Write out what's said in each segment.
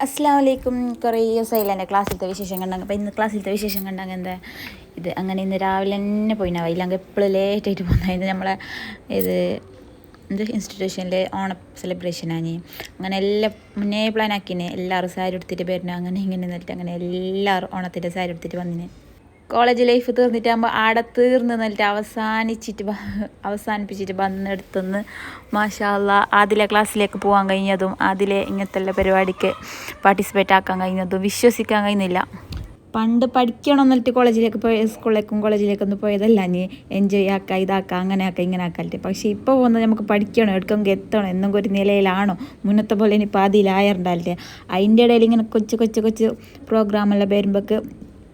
അസ്സലാമു അലൈക്കും. കുറേ ദിവസമായില്ല എൻ്റെ ക്ലാസ്സിലത്തെ വിശേഷം കണ്ടെങ്കിൽ. അപ്പോൾ ഇന്ന് ക്ലാസ്സിലത്തെ വിശേഷം കണ്ടെങ്കിൽ എന്താ ഇത് അങ്ങനെ ഇന്ന് രാവിലെ തന്നെ പോയിനാ ഇല്ലെങ്കിൽ എപ്പോഴും ലേറ്റായിട്ട് പോകുന്നത്. ഇത് നമ്മളെ ഇത് ഇൻസ്റ്റിറ്റ്യൂഷനിൽ ഓണം സെലിബ്രേഷനാണ്. അങ്ങനെ എല്ലാം മുന്നേ പ്ലാൻ ആക്കിനെ. എല്ലാവരും സാരി എടുത്തിട്ട് വരുന്ന അങ്ങനെ ഇങ്ങനെ എന്നിട്ട് അങ്ങനെ എല്ലാവരും ഓണത്തിൻ്റെ സാരി എടുത്തിട്ട് വന്നിന്. കോളേജ് ലൈഫ് തീർന്നിട്ടാകുമ്പോൾ ആടെ തീർന്ന് എന്നിട്ട് അവസാനിപ്പിച്ചിട്ട് വന്നെടുത്തുനിന്ന് മാഷാ അല്ലാ അതിലെ ക്ലാസ്സിലേക്ക് പോകാൻ കഴിഞ്ഞതും അതിലെ ഇങ്ങനത്തെ പരിപാടിക്ക് പാർട്ടിസിപ്പേറ്റ് ആക്കാൻ കഴിഞ്ഞതും വിശ്വസിക്കാൻ കഴിയുന്നില്ല. പണ്ട് പഠിക്കണം എന്നിട്ട് കോളേജിലേക്ക് പോയ സ്കൂളിലേക്കും കോളേജിലേക്കൊന്നും പോയതല്ല നീ എൻജോയ് ആക്കുക ഇതാക്കുക അങ്ങനെ ആക്കുക ഇങ്ങനെ ആക്കാലിട്ട്. പക്ഷേ ഇപ്പോൾ പോകുന്നത് നമുക്ക് പഠിക്കണം എടുക്കുമെങ്കിൽ എത്തണം എന്തെങ്കിലും ഒരു നിലയിലാണോ മുന്നത്തെ പോലെ ഇനിയിപ്പോൾ അതിലായറുണ്ടാവില്ലേ. അതിൻ്റെ ഇടയിൽ ഇങ്ങനെ കൊച്ചു പ്രോഗ്രാമെല്ലാം വരുമ്പോൾക്ക്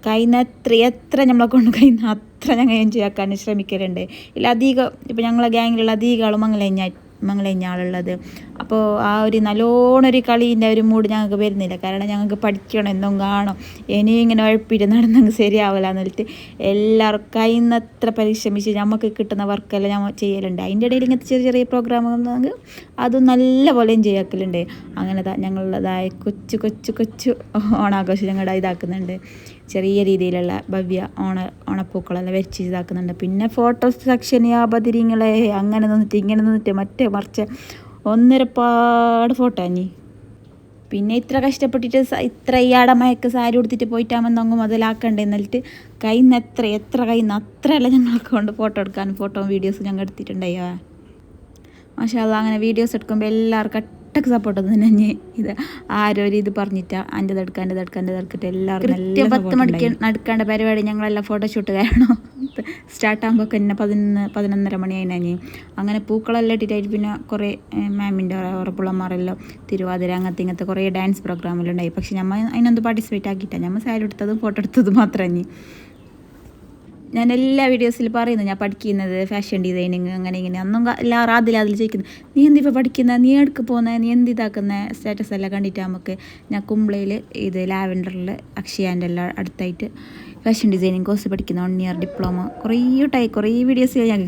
കഴിയുന്നത്ര എത്ര നമ്മളെ കൊണ്ട് കഴിയുന്ന അത്ര ഞങ്ങൾ എൻജോയ് ആക്കാൻ ശ്രമിക്കലുണ്ട്. ഇല്ല അധികം ഇപ്പോൾ ഞങ്ങളെ ഗ്യാങ്ങിലുള്ള അധികം ആളും മംഗലഞ്ഞ ആളുള്ളത്. അപ്പോൾ ആ ഒരു നല്ലോണം ഒരു കളീൻ്റെ ഒരു മൂഡ് ഞങ്ങൾക്ക് വരുന്നില്ല. കാരണം ഞങ്ങൾക്ക് പഠിക്കണം എന്നും കാണും ഇനിയും ഇങ്ങനെ ഉഴപ്പിട്ട് നടന്നെങ്കിൽ ശരിയാവില്ല എന്നിട്ട് എല്ലാവരും കഴിയുന്നത്ര പരിശ്രമിച്ച് നമുക്ക് കിട്ടുന്ന വർക്കെല്ലാം ഞങ്ങൾ ചെയ്യലുണ്ട്. അതിൻ്റെ ഇടയിൽ ഇങ്ങനത്തെ ചെറിയ പ്രോഗ്രാം വന്നെങ്കിൽ അതും നല്ല പോലെ എൻജോയ് ആക്കലുണ്ട്. അങ്ങനെ ഞങ്ങളുടേതായ കൊച്ചു ഓണാഘോഷം ഞങ്ങളുടെ ഇതാക്കുന്നുണ്ട്. ചെറിയ രീതിയിലുള്ള ഭവ്യ ഓണപ്പൂക്കളെല്ലാം വരച്ച് ഇതാക്കുന്നുണ്ട്. പിന്നെ ഫോട്ടോ സെക്ഷൻ ബദിരിങ്ങളെ അങ്ങനെ നിന്നിട്ട് ഇങ്ങനെ നിന്നിട്ട് മറിച്ച് ഒന്നരപ്പാട് ഫോട്ടോ അഞ്ഞി. പിന്നെ ഇത്ര കഷ്ടപ്പെട്ടിട്ട് ഇത്ര ഈ അടമയൊക്കെ സാരി ഉടുത്തിട്ട് പോയിട്ടാകുമ്പോൾ അങ്ങ് മുതലാക്കണ്ടേ എന്നിട്ട് എത്ര കഴിയുന്ന അത്രയല്ല ഞങ്ങൾക്ക് കൊണ്ട് ഫോട്ടോ എടുക്കാനും ഫോട്ടോ വീഡിയോസ് ഞങ്ങൾ എടുത്തിട്ടുണ്ടായോ. മാഷാ അല്ലാ അങ്ങനെ വീഡിയോസ് എടുക്കുമ്പോൾ എല്ലാവർക്കും ഒട്ടൊക്കെ സപ്പോർട്ട് തന്നെ. ഇത് ആരോരും ഇത് പറഞ്ഞിട്ടാ എൻ്റെ എടുക്കട്ടെ എല്ലാവരും കൃത്യം 10 മണിക്ക് നടക്കേണ്ട പരിപാടി ഞങ്ങളെല്ലാം ഫോട്ടോഷൂട്ട് കാരണം സ്റ്റാർട്ടാകുമ്പോൾ തന്നെ 11:30 മണി കഴിഞ്ഞാൽ അങ്ങനെ പൂക്കളെല്ലാം ഇട്ടിട്ടായിട്ട് പിന്നെ കുറേ മാമിൻ്റെ ഉറപ്പുള്ളമാരെല്ലാം തിരുവാതിര ഇങ്ങനത്തെ കുറേ ഡാൻസ് പ്രോഗ്രാമെല്ലാം ഉണ്ടായി. പക്ഷെ നമ്മൾ അതിനൊന്നും പാർട്ടിസിപ്പേറ്റ് ആക്കിയിട്ടാണ്. നമ്മൾ സാരി എടുത്തതും ഫോട്ടോ എടുത്തതും മാത്രമേ. ഞാൻ എല്ലാ വീഡിയോസിൽ പറയുന്നത് ഞാൻ പഠിക്കുന്നത് ഫാഷൻ ഡിസൈനിങ് അങ്ങനെ ഇങ്ങനെ ഒന്നും എല്ലാവരും അതിൽ ചോദിക്കുന്നത് നീ എന്തിപ്പോൾ പഠിക്കുന്നത്, നീ എടുക്ക് പോകുന്നത്, നീ എന്തിതാക്കുന്നത് സ്റ്റാറ്റസ് എല്ലാം കണ്ടിട്ട് നമുക്ക് ഞാൻ കുമ്പളയിൽ ഇത് ലാവൻഡറിൽ അക്ഷയാൻ്റെ എല്ലാം അടുത്തായിട്ട് ഫാഷൻ ഡിസൈനിങ് കോഴ്സ് പഠിക്കുന്ന 1 ഇയർ ഡിപ്ലോമ കുറേ വീഡിയോസ് ഞാൻ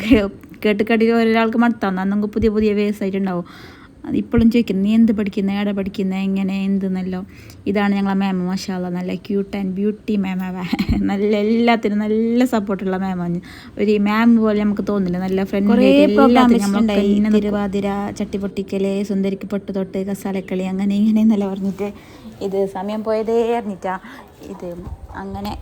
കേട്ടിട്ട് ഒരാൾക്ക് മടുത്താവുന്ന അന്നെങ്കിൽ പുതിയ വേസ് ആയിട്ടുണ്ടാവും. ഇപ്പോഴും ചോദിക്കുന്നത് നീ എന്ത് പഠിക്കുന്നത്, എവിടെ പഠിക്കുന്നത്, എങ്ങനെ എന്തെന്നല്ലോ. ഇതാണ് ഞങ്ങളെ മാം മാഷാ അല്ലാ നല്ല ക്യൂട്ട് ആൻഡ് ബ്യൂട്ടി മാമാ. നല്ല എല്ലാത്തിനും നല്ല സപ്പോർട്ടുള്ള മാമാണ്. ഒരു മാം പോലെ നമുക്ക് തോന്നില്ല, നല്ല ഫ്രണ്ട്ലി. തിരുവാതിര, ചട്ടിപ്പൊട്ടിക്കൽ, സുന്ദരിക്ക് പൊട്ട് തൊട്ട്, കസാലക്കളി അങ്ങനെ ഇങ്ങനെ എന്നല്ല പറഞ്ഞിട്ട് ഇത് സമയം പോയതേ അറിഞ്ഞിട്ടാ. ഇത് അങ്ങനെ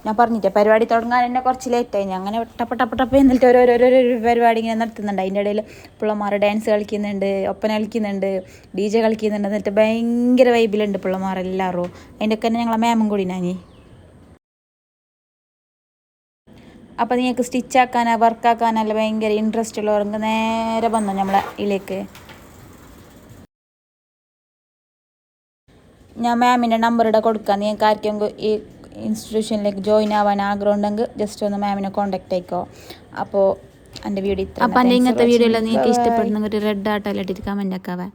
ഞാൻ പറഞ്ഞിട്ടേ പരിപാടി തുടങ്ങാൻ തന്നെ കുറച്ച് ലേറ്റായി. അങ്ങനെ ടപ്പ എന്നിട്ട് ഓരോരോ പരിപാടി ഇങ്ങനെ നടത്തുന്നുണ്ട്. അതിൻ്റെ ഇടയിൽ പിള്ളമാർ ഡാൻസ് കളിക്കുന്നുണ്ട്, ഒപ്പന കളിക്കുന്നുണ്ട്, DJ കളിക്കുന്നുണ്ട്. എന്നിട്ട് ഭയങ്കര വൈബിലുണ്ട് പിള്ളമാരെല്ലാവരും. അതിൻ്റെ ഒക്കെ തന്നെ ഞങ്ങളെ മാമും കൂടി ഞാനീ. അപ്പോൾ നിങ്ങൾക്ക് സ്റ്റിച്ചാക്കാനോ വർക്കാക്കാനല്ല ഭയങ്കര ഇൻട്രസ്റ്റ് ഉള്ളവർക്ക് നേരെ വന്നു നമ്മളെ ഇതിലേക്ക്. ഞാൻ മാമിൻ്റെ നമ്പർ ഇവിടെ കൊടുക്കാം. നിങ്ങൾക്ക് ആർക്കെങ്കിലും ഈ ഇൻസ്റ്റിറ്റ്യൂഷനിലേക്ക് ജോയിൻ ആവാൻ ആഗ്രഹം ഉണ്ടെങ്കിൽ ജസ്റ്റ് ഒന്ന് മാമിനെ കോൺടാക്ട് ആയിക്കോ. അപ്പോൾ എൻ്റെ വീഡിയോ അപ്പോൾ എൻ്റെ ഇങ്ങനത്തെ വീഡിയോ എല്ലാം നിങ്ങൾക്ക് ഇഷ്ടപ്പെടുന്നെങ്കിൽ ഒരു റെഡ് ആർട്ടെല്ലാം ഇട്ടിട്ട് കമൻ്റ് ആക്കാവേ.